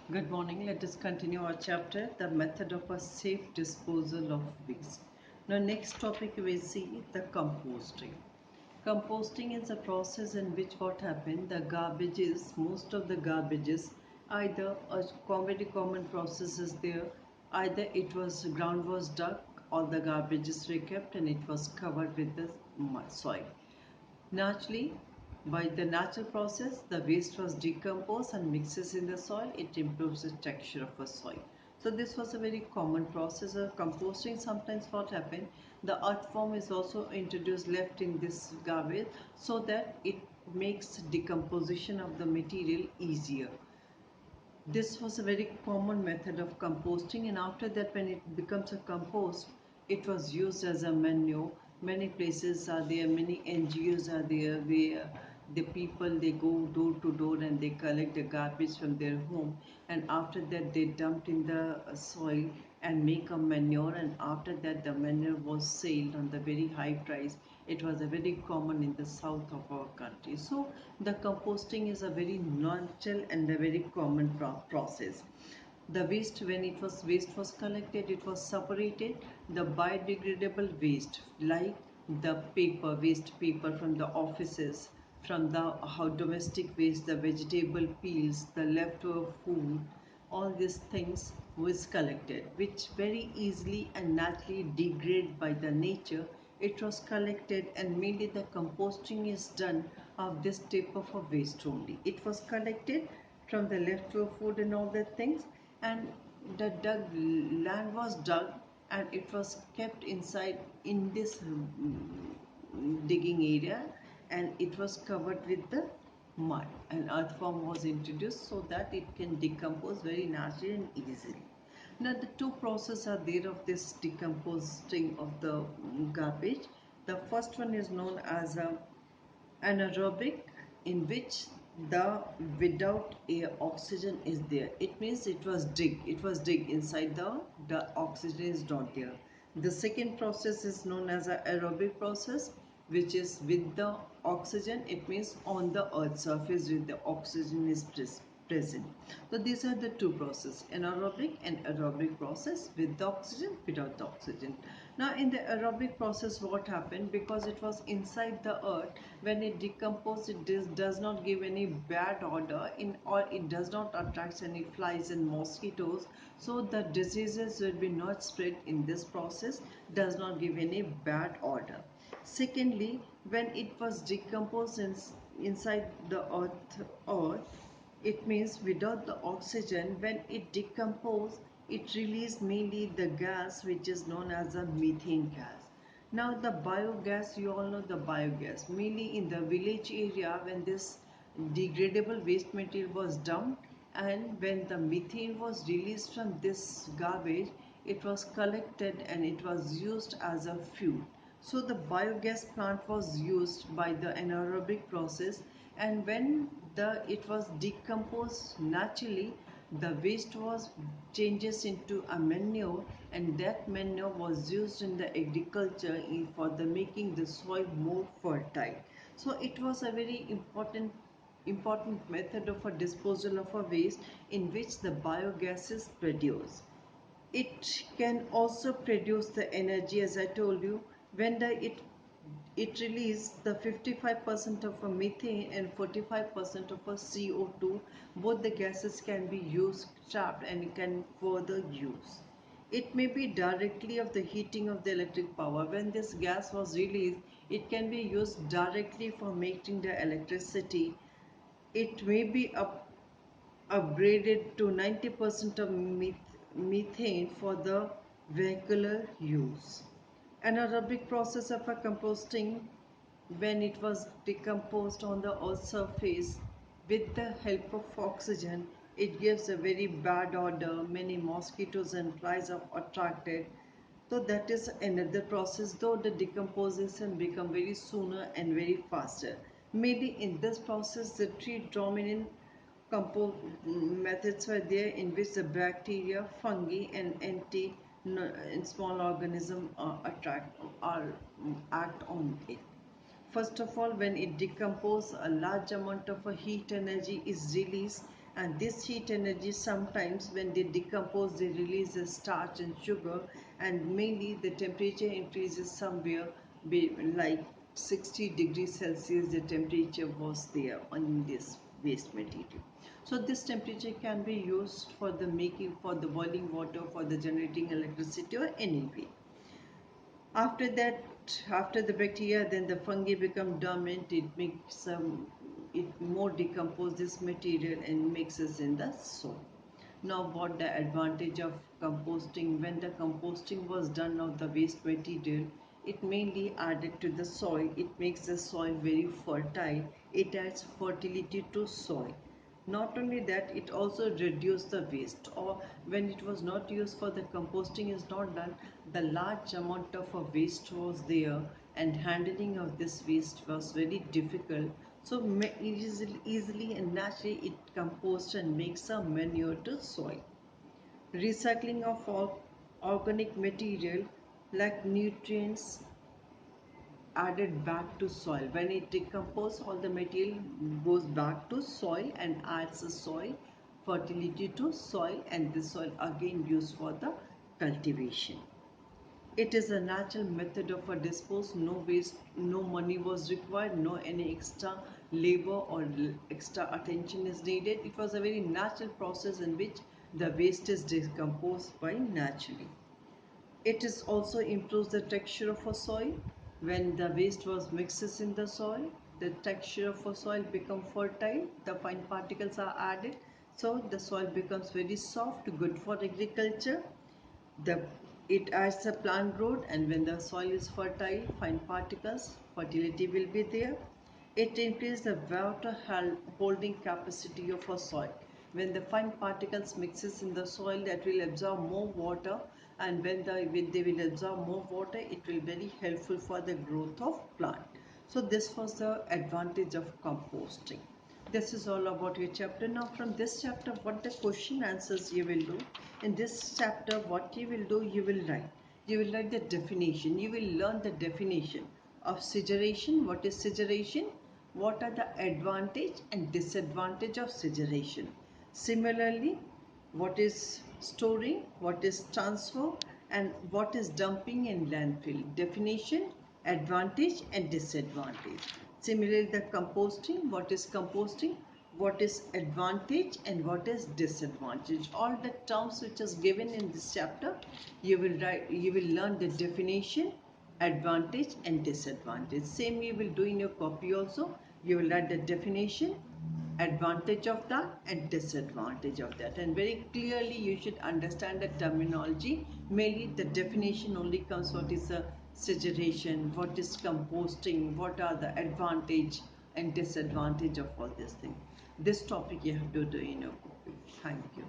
Good morning. Let us continue our chapter, the method of a safe disposal of waste. Now, next topic we see the composting. Composting is a process in which what happened, the garbages, most of the garbages, either a very common process is there, either it was ground was dug or the garbages were kept and it was covered with the soil. Naturally, by the natural process, the waste was decomposed and mixes in the soil. It improves the texture of a soil. So this was a very common process of composting. Sometimes what happened, the earth form is also introduced left in this garbage so that it makes decomposition of the material easier. This was a very common method of composting, and after that when it becomes a compost, it was used as a manure. Many places are there, many NGOs are there where the people they go door to door and they collect the garbage from their home, and after that they dumped in the soil and make a manure, and after that the manure was sold on the very high price. It was a very common in the south of our country. So the composting is a very natural and a very common process. The waste, when it was waste was collected, it was separated. The biodegradable waste like the paper waste, paper from the offices, from the how domestic waste, the vegetable peels, the leftover food, all these things was collected, which very easily and naturally degrade by the nature. It was collected and mainly the composting is done of this type of a waste only. It was collected from the leftover food and all that things, and the land was dug and it was kept inside in this digging area, and it was covered with the mud, and earth form was introduced so that it can decompose very naturally and easily. Now the two processes are there of this decomposing of the garbage. The first one is known as anaerobic, in which the without air oxygen is there. It means it was dig inside the oxygen is not there. The second process is known as a aerobic process, which is with the oxygen. It means on the earth surface with the oxygen is present. So these are the two processes, anaerobic and aerobic process, with the oxygen, without the oxygen. Now in the aerobic process what happened, because it was inside the earth, when it decomposes it does not give any bad odor in, or it does not attract any flies and mosquitoes, so the diseases will be not spread in this process, does not give any bad odor. Secondly, when it was decomposed inside the earth, it means without the oxygen, when it decomposes, it releases mainly the gas which is known as a methane gas. Now the biogas, you all know the biogas, mainly in the village area when this degradable waste material was dumped, and when the methane was released from this garbage, it was collected and it was used as a fuel. So the biogas plant was used by the anaerobic process, and when it was decomposed naturally, the waste was changes into a manure, and that manure was used in the agriculture for the making the soil more fertile. So it was a very important method of a disposal of a waste in which the biogas is produced. It can also produce the energy, as I told you, when it releases the 55% of a methane and 45% of a CO2. Both the gases can be used, trapped, and can further use. It may be directly of the heating of the electric power. When this gas was released, it can be used directly for making the electricity. It may be upgraded to 90% of methane for the vehicular use. Anaerobic process of a composting, when it was decomposed on the earth surface with the help of oxygen, it gives a very bad odor. Many mosquitoes and flies are attracted. So that is another process, though the decomposition become very sooner and very faster. Maybe in this process the three dominant methods were there, in which the bacteria, fungi, and small organism act on it. First of all, when it decomposes, a large amount of heat energy is released, and this heat energy, sometimes when they decompose, they release the starch and sugar, and mainly the temperature increases somewhere like 60 degrees Celsius. The temperature was there on this waste material. So this temperature can be used for the making, for the boiling water, for the generating electricity, or any way. After that, after the bacteria, then the fungi become dormant. It makes it more decompose this material and mixes in the soil. Now, what the advantage of composting? When the composting was done of the waste material, it mainly added to the soil. It makes the soil very fertile. It adds fertility to soil. Not only that, it also reduced the waste, or when it was not used for the composting is not done, the large amount of a waste was there, and handling of this waste was very difficult. So easily and naturally it composts and makes a manure to soil. Recycling of organic material like nutrients added back to soil. When it decomposes, all the material goes back to soil and adds the soil fertility to soil, and the soil again used for the cultivation. It is a natural method of a dispose. No waste, no money was required, no any extra labor or extra attention is needed. It was a very natural process in which the waste is decomposed by naturally. It is also improves the texture of a soil. When the waste was mixes in the soil, the texture of a soil become fertile. The fine particles are added, so the soil becomes very soft, good for agriculture. The it adds a plant growth, and when the soil is fertile, fine particles, fertility will be there. It increases the water holding capacity of a soil. When the fine particles mixes in the soil, that will absorb more water, and when they will absorb more water, it will be very helpful for the growth of plant. So this was the advantage of composting. This is all about your chapter. Now from this chapter, what the question answers you will do. In this chapter, what you will do, you will write. You will write the definition. You will learn the definition of scissoration. What is scissoration? What are the advantage and disadvantage of scissoration? Similarly, what is storing, what is transfer, and what is dumping in landfill? Definition, advantage and disadvantage. Similarly, the composting, what is advantage and what is disadvantage. All the terms which is given in this chapter, you will write, you will learn the definition, advantage and disadvantage. Same you will do in your copy also. You will write the definition, advantage of that and disadvantage of that, and very clearly you should understand the terminology. Mainly the definition only comes, what is a scissoration, what is composting, what are the advantage and disadvantage of all these things. This topic you have to do in your copy. Thank you.